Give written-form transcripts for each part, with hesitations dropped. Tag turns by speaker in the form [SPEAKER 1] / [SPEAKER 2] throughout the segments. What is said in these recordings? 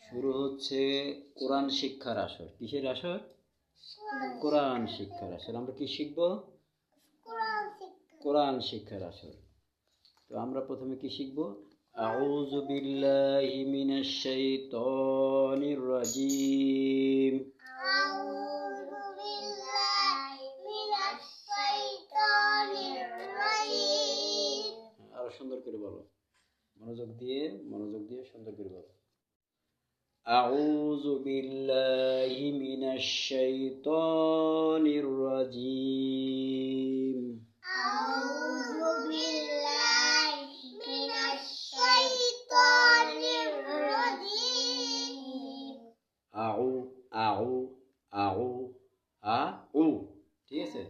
[SPEAKER 1] শুরু হচ্ছে কোরআন শিক্ষার আসর। কিসের আসর? কোরআন শিক্ষার আসর। আমরা কি শিখব? কোরআন শিক্ষার আসর। তো আমরা প্রথমে কি শিখব? আউযু বিল্লাহি মিনাশ শাইতানির রাজিম।
[SPEAKER 2] আউযু বিল্লাহি মিনাশ শাইতানির রাজিম।
[SPEAKER 1] আরো সুন্দর করে বলো, মনোযোগ দিয়ে সুন্দর করে বলো। আউযু বিল্লাহি মিনাশ শাইতানির রাজিম।
[SPEAKER 2] আউযু বিল্লাহি মিনাশ শাইতানির রাজিম।
[SPEAKER 1] আউ আউ আউ আউ, ঠিক আছে?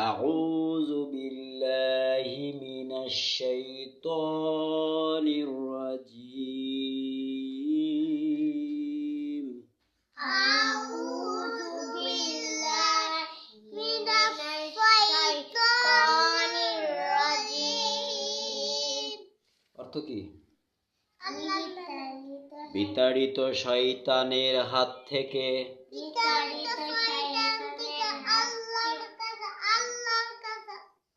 [SPEAKER 1] আউযু বিল্লাহি মিনাশ শাইতানির রাজিম।
[SPEAKER 2] আউযু বিল্লাহি মিনাশ শাইতানির রাজিম।
[SPEAKER 1] অর্থ কি?
[SPEAKER 2] বিতাড়িত
[SPEAKER 1] বিতাড়িত শয়তানের হাত থেকে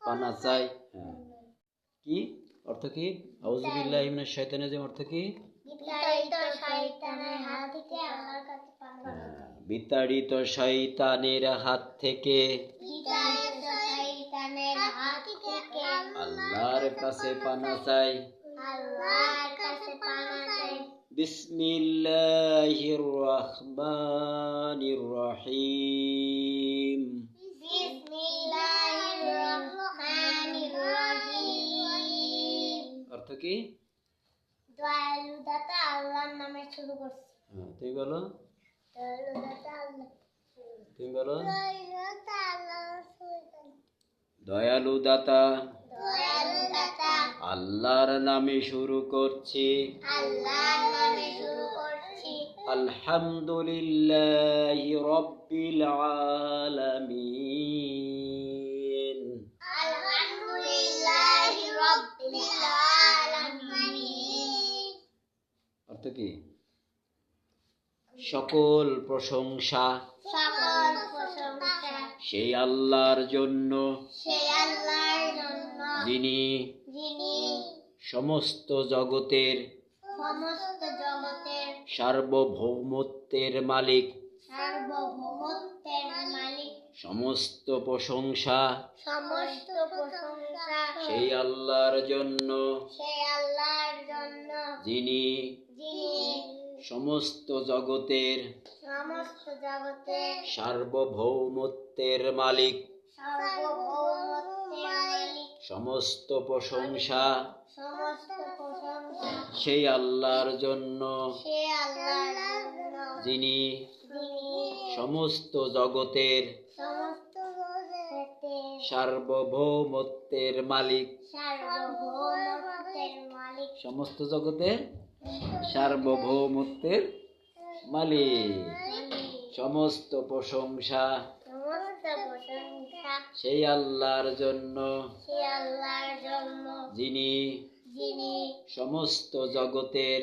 [SPEAKER 1] পানা চাই। হ্যাঁ, কি অর্থ কি? আউযু বিল্লাহি মিনাশ শাইতানির রাজিম অর্থ কি?
[SPEAKER 2] বিতাড়িত শয়তানের হাত থেকে
[SPEAKER 1] বিতাড়িত শয়তানের হাত থেকে আল্লাহর কাছে পানা চাই। বিসমিল্লাহির রহমানির রহিম। অর্থ কি?
[SPEAKER 2] দয়ালু দাতা আল্লাহর নামে শুরু করছি।
[SPEAKER 1] তুমি বলো, তুমি বলো। দয়ালু দাতা আল্লাহর নামে শুরু করছি। আলহামদুলিল্লাহি রাব্বিল আলামিন। অর্থ কি? সকল প্রশংসা সেই আল্লাহর জন্য যিনি সমস্ত জগতের সার্বভৌমত্বের মালিক। সমস্ত প্রশংসা সেই আল্লাহর জন্য যিনি সমস্ত জগতের সার্বভৌমত্বের মালিক। সমস্ত প্রশংসা সেই আল্লাহর জন্য যিনি সমস্ত জগতের সার্বভৌমত্বের মালিক। সমস্ত জগতের সার্বভৌমত্বের মালিক। সমস্ত প্রশংসা সেই আল্লাহর জন্য যিনি সমস্ত জগতের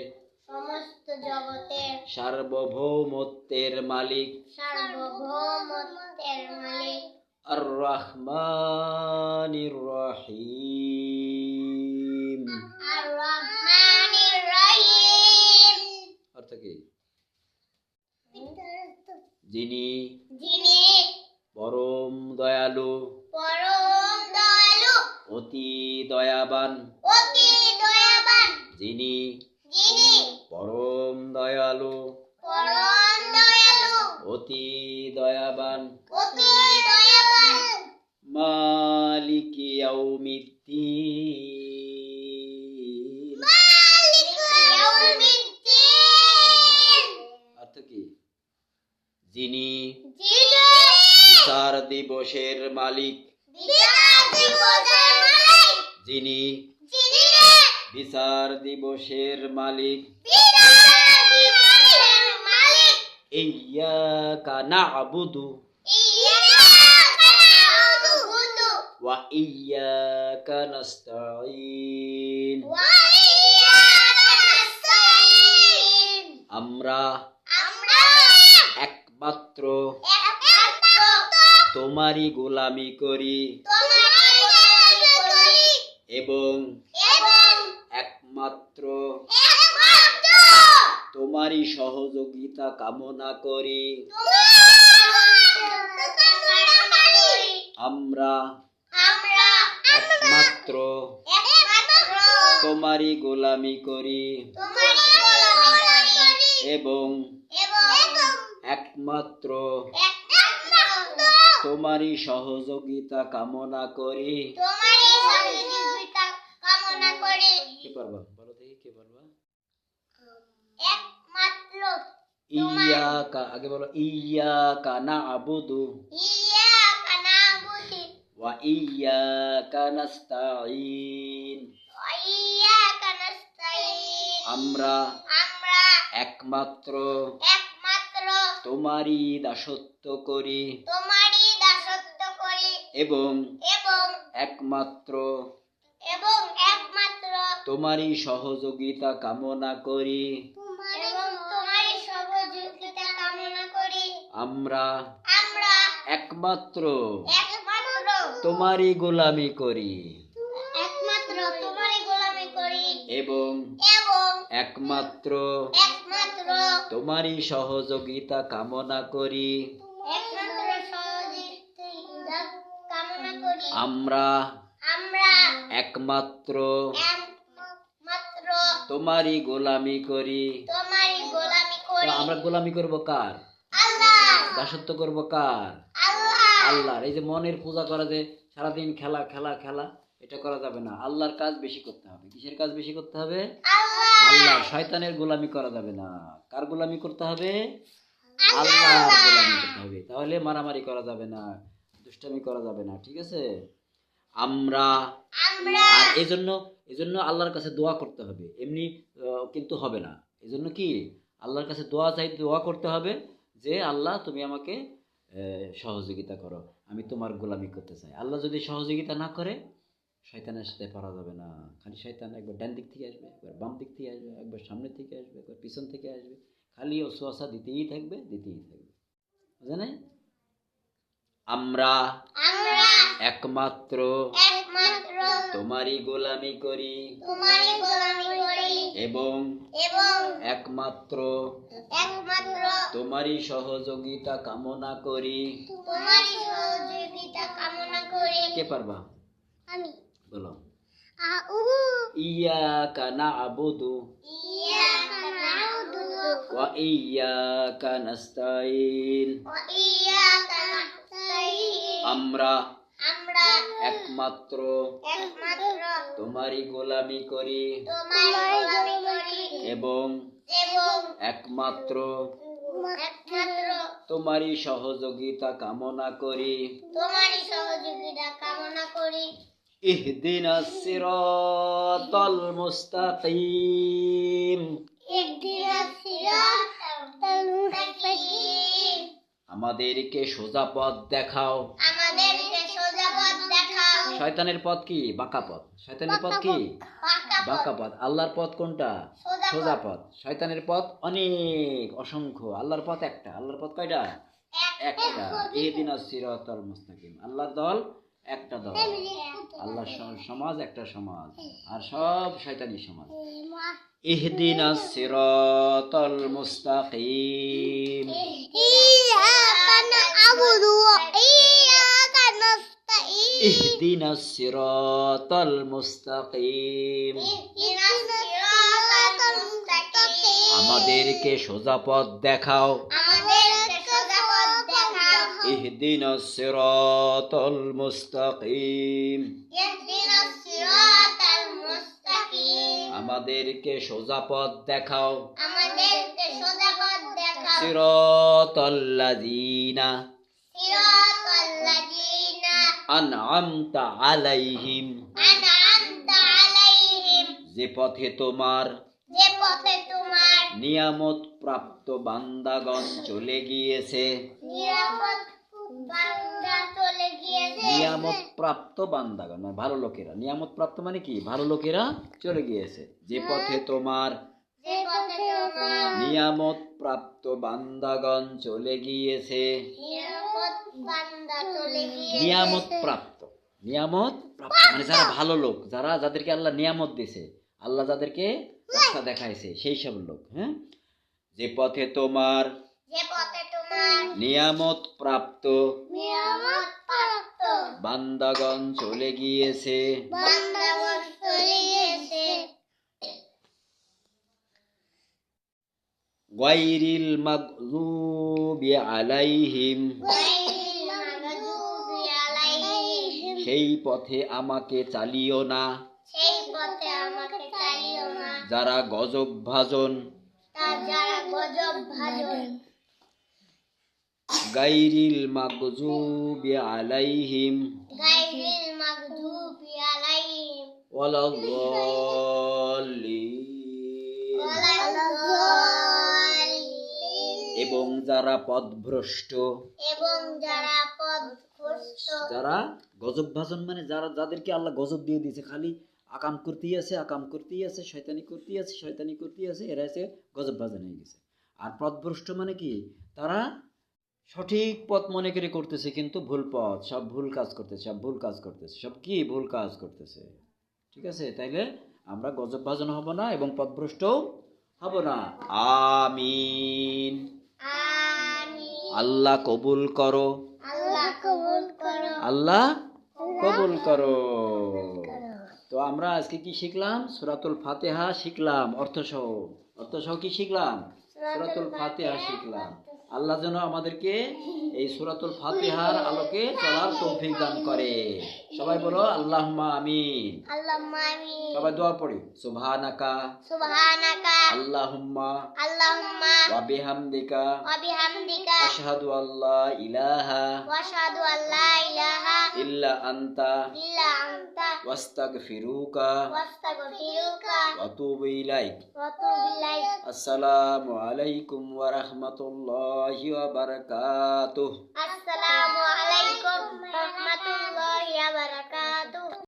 [SPEAKER 1] সার্বভৌমত্বের মালিক। আর রহমানির রহিম। অর্থ কি? যিনি পরম দয়ালু অতি দয়াবান। যিনি পরম দয়ালু অতি দয়াবান। মালিকি ইয়াউমিদ্দিন। অর্থ কি? যিনি বিচার দিবসের মালিক। যিনি বিচার দিবসের মালিক। ইয়্যাকা না'বুদু ওয়া ইয়্যাকা নাস্তাঈন। আমরা
[SPEAKER 2] আমরা
[SPEAKER 1] একমাত্র
[SPEAKER 2] একমাত্র
[SPEAKER 1] তোমারই গোলামি করি
[SPEAKER 2] তোমারই গোলামি করি
[SPEAKER 1] এবং
[SPEAKER 2] এবং
[SPEAKER 1] একমাত্র
[SPEAKER 2] একমাত্র
[SPEAKER 1] তোমারই সহযোগিতা কামনা করি। আমরা
[SPEAKER 2] আমরা
[SPEAKER 1] একমাত্র
[SPEAKER 2] একমাত্র
[SPEAKER 1] তোমারই গোলামি করি
[SPEAKER 2] তোমারই গোলামি করি
[SPEAKER 1] এবং
[SPEAKER 2] এবং
[SPEAKER 1] একমাত্র
[SPEAKER 2] একমাত্র
[SPEAKER 1] তোমারই সহযোগিতা কামনা করি।
[SPEAKER 2] তোমারই সহযোগিতা কামনা করি।
[SPEAKER 1] কে পারবা? বলো দেখি কে পারবা?
[SPEAKER 2] একমাত্র
[SPEAKER 1] ইয়াকা, আগে বলো ইয়াকা না'বুদু
[SPEAKER 2] ইয়াকা না'বুদু
[SPEAKER 1] ওয়া ইয়াকা নাস্তাঈন।
[SPEAKER 2] ওয়া ইয়াকা নাস্তাঈন।
[SPEAKER 1] আমরা
[SPEAKER 2] আমরা
[SPEAKER 1] একমাত্র
[SPEAKER 2] একমাত্র
[SPEAKER 1] তোমারই দাসত্ব করি
[SPEAKER 2] তোমারই দাসত্ব করি
[SPEAKER 1] এবং
[SPEAKER 2] এবং
[SPEAKER 1] একমাত্র
[SPEAKER 2] একমাত্র
[SPEAKER 1] তোমারই সহযোগিতা কামনা করি।
[SPEAKER 2] এবং তোমারই সহযোগিতা কামনা করি।
[SPEAKER 1] আমরা
[SPEAKER 2] আমরা
[SPEAKER 1] একমাত্র
[SPEAKER 2] একমাত্র
[SPEAKER 1] তোমারই গোলামি করি
[SPEAKER 2] একমাত্র তোমারই গোলামি করি
[SPEAKER 1] এবং
[SPEAKER 2] এবং
[SPEAKER 1] একমাত্র
[SPEAKER 2] একমাত্র
[SPEAKER 1] তোমারই সহযোগিতা কামনা করি।
[SPEAKER 2] একমাত্র সহযোগিতা কামনা করি।
[SPEAKER 1] আমরা
[SPEAKER 2] আমরা
[SPEAKER 1] একমাত্র
[SPEAKER 2] একমাত্র
[SPEAKER 1] তোমারই গোলামি করি।
[SPEAKER 2] তোমারই গোলামি
[SPEAKER 1] তো
[SPEAKER 2] করি।
[SPEAKER 1] আমরা গোলামি করব কার?
[SPEAKER 2] আল্লাহ
[SPEAKER 1] দাসত্ব করব কার?
[SPEAKER 2] আল্লাহ
[SPEAKER 1] আল্লাহর। এই যে মনের পূজা করা, যে সারাদিন খেলা খেলা খেলা, এটা করা যাবে না। আল্লাহর কাজ বেশি করতে হবে। কিসের কাজ বেশি করতে হবে?
[SPEAKER 2] আল্লাহ
[SPEAKER 1] আল্লাহ। শয়তানের গোলামি করা যাবে না। কার গোলামি করতে হবে? আল্লাহর গোলামি করতে হবে। তাহলে মারামারি করা যাবে না, দুষ্টামি করা যাবে না, ঠিক আছে? আমরা
[SPEAKER 2] আমরা
[SPEAKER 1] আর এজন্য আল্লাহর কাছে দোয়া করতে হবে, এমনি কিন্তু হবে না। এজন্য কি আল্লাহর কাছে দোয়া করতে হবে যে আল্লাহ তুমি আমাকে সহযোগিতা করো, আমি তোমার গোলামি করতে চাই। আল্লাহ যদি সহযোগিতা না করে, শয়তানের সাথে পারা যাবে না। খালি শয়তান একবার ডান দিক থেকে আসবে, একবার বাম দিক থেকে আসবে, একবার সামনের থেকে আসবে, একবার পিছন থেকে আসবে, খালি ওয়াসওয়াসা দিতেই থাকবে। বুঝলে? আমরা
[SPEAKER 2] আমরা
[SPEAKER 1] একমাত্র
[SPEAKER 2] একমাত্র
[SPEAKER 1] তোমারই গোলামি করি
[SPEAKER 2] তোমারই গোলামি করি
[SPEAKER 1] এবং
[SPEAKER 2] এবং
[SPEAKER 1] একমাত্র
[SPEAKER 2] একমাত্র
[SPEAKER 1] তোমারই সহযোগিতা কামনা করি।
[SPEAKER 2] তোমারই সহযোগিতা কামনা করি।
[SPEAKER 1] কে পারবা?
[SPEAKER 2] আমি
[SPEAKER 1] বলো।
[SPEAKER 2] ইয়াকা
[SPEAKER 1] ইয়াকা না'বুদু
[SPEAKER 2] না'বুদু
[SPEAKER 1] ওয়া ইয়াকা নাস্তাঈন।
[SPEAKER 2] ওয়া ইয়াকা নাস্তাঈন।
[SPEAKER 1] আমরা
[SPEAKER 2] আমরা
[SPEAKER 1] একমাত্র
[SPEAKER 2] একমাত্র
[SPEAKER 1] তোমারই গোলামি করি
[SPEAKER 2] তোমারই গোলামি করি
[SPEAKER 1] এবং
[SPEAKER 2] এবং
[SPEAKER 1] একমাত্র
[SPEAKER 2] একমাত্র
[SPEAKER 1] তোমারই সহযোগিতা কামনা করি।
[SPEAKER 2] তোমারই সহযোগিতা কামনা করি।
[SPEAKER 1] ইহদিনাস সিরাতাল মুস্তাকিম।
[SPEAKER 2] ইহদিনাস সিরাতাল মুস্তাকিম।
[SPEAKER 1] আমাদেরকে সোজা পথ দেখাও।
[SPEAKER 2] আমাদেরকে সোজা পথ দেখাও।
[SPEAKER 1] শয়তানের পথ কি? বাঁকা পথ। শয়তানের পথ কি? বাঁকা পথ। আল্লাহর পথ কোনটা? সোজা পথ। শয়তানের পথ অনেক, অসংখ্য। আল্লাহর পথ একটা। আল্লাহর পথ কয়টা? একটা। ইহদিনাস সিরাতাল মুস্তাকিম। আল্লাহর দল একটা দল। আল্লাহর সমাজ একটা সমাজ, আর সব শয়তানি সমাজ। ইহদিনাস সিরাতাল মুস্তাকিম।
[SPEAKER 2] ইয়াকা না'বুদু ওয়া ইয়াকা নাস্তাঈন।
[SPEAKER 1] ইহদিনাস সিরাতাল মুস্তাকিম।
[SPEAKER 2] ইহদিনাস সিরাতাল মুস্তাকিম।
[SPEAKER 1] আমাদেরকে সোজা পথ দেখাও।
[SPEAKER 2] আমাদেরকে সোজা পথ দেখাও।
[SPEAKER 1] ইহদিনাস সিরাতাল মুস্তাকিম।
[SPEAKER 2] ইহদিনাস সিরাতাল মুস্তাকিম।
[SPEAKER 1] আমাদেরকে সোজা পথ দেখাও।
[SPEAKER 2] আমাদেরকে সোজা পথ দেখাও।
[SPEAKER 1] সিরাতাল্লাযীনা
[SPEAKER 2] সিরাতাল্লাযীনা
[SPEAKER 1] আন'আমতা আলাইহিম।
[SPEAKER 2] আন'আমতা আলাইহিম।
[SPEAKER 1] যে পথে তোমার
[SPEAKER 2] যে পথে তোমার
[SPEAKER 1] নিয়ামত প্রাপ্ত বান্দাগণ চলে গিয়েছে।
[SPEAKER 2] নিরাপদ বান্দা চলে গিয়েছে।
[SPEAKER 1] নিয়ামত প্রাপ্ত বান্দাগণ মানে ভালো লোকেরা। নিয়ামত প্রাপ্ত মানে কি? ভালো লোকেরা চলে গিয়েছে। যে পথে তোমার
[SPEAKER 2] যে পথে তোমার
[SPEAKER 1] নিয়ামত প্রাপ্ত বান্দাগণ চলে গিয়েছে।
[SPEAKER 2] নিরাপদ বান্দা চলে গিয়েছে।
[SPEAKER 1] নিয়ামত প্রাপ্ত মানে যারা ভালো লোক, যাদেরকে আল্লাহ নিয়ামত দিয়েছে, আল্লাহ যাদেরকে রাস্তা দেখাইছে, সেই সব লোক। হ্যাঁ, যে পথে তোমার নিয়ামত প্রাপ্ত
[SPEAKER 2] নিয়ামত প্রাপ্ত
[SPEAKER 1] বান্দাগণ চলে গিয়েছে।
[SPEAKER 2] বান্দাগণ চলে গিয়েছে।
[SPEAKER 1] গায়রিল মাগযুবি আলাইহিম,
[SPEAKER 2] গায়রিল মাগযুবি আলাইহিম,
[SPEAKER 1] সেই পথে আমাকে চালিও না।
[SPEAKER 2] সেই পথে আমাকে চালিও না।
[SPEAKER 1] যারা গজব ভাজন,
[SPEAKER 2] যারা গজব ভাজন।
[SPEAKER 1] গায়রিল মাগযুবি আলাইহিম
[SPEAKER 2] গায়রিল মাগযুবি আলাইহিম
[SPEAKER 1] ওয়ালাদ-দাল্লিন, এবং যারা পথভ্রষ্ট।
[SPEAKER 2] এবং যারা পথভ্রষ্ট।
[SPEAKER 1] যারা গজব ভাজন মানে যাদেরকে আল্লাহ গজব দিয়ে দিয়েছে, খালি আকাম করতেই আছে, শয়তানি করতেই আছে, এরা হচ্ছে গজব ভাজন হয়ে গেছে। আর পথভ্রষ্ট মানে কি, তারা সঠিক পথ মনে করে করতেছে কিন্তু ভুল পথ, সব ভুল কাজ করতেছে। ঠিক আছে, তাইলে আমরা গজব ভাজন হব না এবং পথভ্রষ্ট হব না। আমিন। আল্লাহ কবুল করো। আল্লাহ কবুল করো। তো আমরা আজকে কি শিখলাম? সূরাতুল ফাতিহা শিখলাম, অর্থসহ কি শিখলাম? সূরাতুল ফাতিহা শিখলাম। আল্লাহ যেন আমাদেরকে এই সূরাতুল ফাতিহার আলোকে চলার তৌফিক দান করে। সবাই বলো আল্লাহুম্মা আমিন। সবাই দোয়া পড়ি। সুবহানাকা আল্লাহুম্মা ওয়া বিহামদিকা আশহাদু আল্লা ইলাহা ইল্লা আনতা ওয়াস্তাগফিরুকা ওয়া আতুবু ইলাইক। আসসালামু আলাইকুম ওয়া রাহমাতুল্লাহি ওয়া বারাকাতুহু।
[SPEAKER 2] আসসালামু আলাইকুম ওয়া রাহমাতুল্লাহি